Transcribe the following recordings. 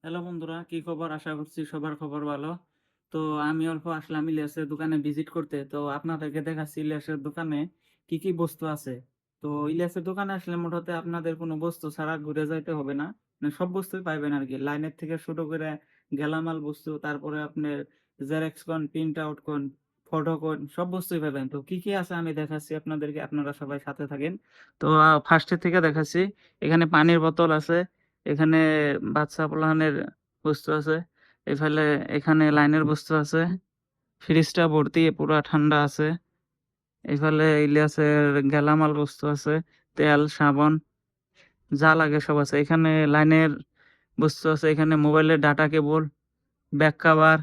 Hello বন্ধুরা, কি খবর? আশা করছি সবার খবর ভালো। তো আমি অল্প আসলাম ইলিয়াসের দোকানে ভিজিট করতে। তো আপনাদেরকে দেখাচ্ছি ইলিয়াসের দোকানে কি কি বস্তু আছে। তো ইলিয়াসের দোকানে আসলে মোটামুটি আপনাদের কোনো বস্তু ছাড়া ঘুরে যাইতে হবে না। মানে সব বস্তুই পাইবেন আর কি। লাইনের থেকে শুরু করে গেলামাল বস্তু, তারপরে আপনার জেরক্স কোন, প্রিন্ট আউট কোন, ফটো কোন, সব বস্তুই পাবেন। তো কি কি আছে আমি দেখাচ্ছি আপনাদেরকে, আপনারা সবাই সাথে থাকেন। তো ফার্স্টের থেকে দেখাচ্ছি। এখানে পানির বোতল আছে, এখানে বাচ্চা পোলাহানের বস্তু আছে, এফালে এখানে লাইনের বস্তু আছে, ফ্রিজটা ভর্তি পুরা ঠান্ডা আছে, এফালে ইলিয়াসের গেলামাল বস্তু আছে, তেল সাবান যা লাগে সব আছে। এখানে লাইনের বস্তু আছে, এখানে মোবাইলের ডাটা কেবল, ব্যাক কভার,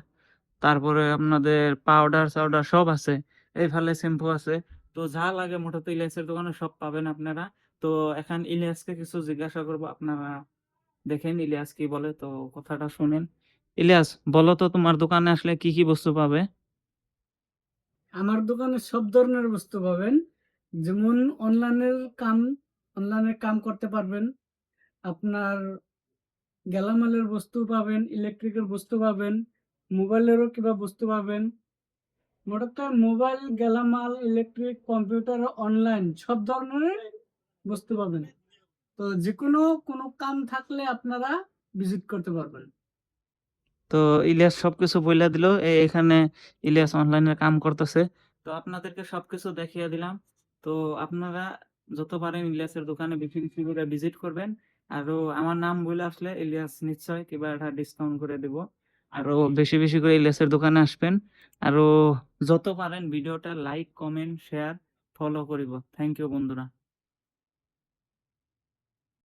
তারপরে আপনাদের পাউডার সাউডার সব আছে। এইফালে শ্যাম্পু আছে। তো যা লাগে মোটামুটি ইলিয়াসের দোকানে সব পাবেন আপনারা। তো এখন ইলিয়াসকে কিছু জিজ্ঞাসা করবো, আপনারা দেখেন ইলিয়াস কি বলে, তো কথাটা শুনেন। ইলিয়াস, বলো তো তোমার দোকানে আসলে কি কি বস্তু পাবে? আমার দোকানে সব ধরনের বস্তু পাবেন। যেমন অনলাইনের কাম অনলাইনে কাম করতে পারবেন। আপনার গেলামালের বস্তু পাবেন, ইলেকট্রিকের বস্তু পাবেন, মোবাইলেরও কিবা বস্তু পাবেন। মোটামুটি মোবাইল, গেলামাল, ইলেকট্রিক, কম্পিউটার, অনলাইন সব ধরনের বস্তু পাবেন। তো যেকোনো কোনো কাম থাকলে আপনারা ভিজিট করতে পারবেন। তো ইলিয়াস সবকিছু বইলা দিল। এখানে ইলিয়াস অনলাইনে কাম করতেছে। তো আপনাদেরকে সবকিছু দেখিয়ে দিলাম। তো আপনারা যত পারেন ইলিয়াসের দোকানে বেশি বেশি করে ভিজিট করবেন। আরো আমার নাম বলে আসলে ইলিয়াস নিশ্চয় কিবা একটা ডিসকাউন্ট করে দিব। আরো বেশি বেশি করে ইলিয়াসের দোকানে আসবেন। আরো যত পারেন ভিডিওটা লাইক, কমেন্ট, শেয়ার, ফলো করিব। থ্যাংক ইউ বন্ধুরা।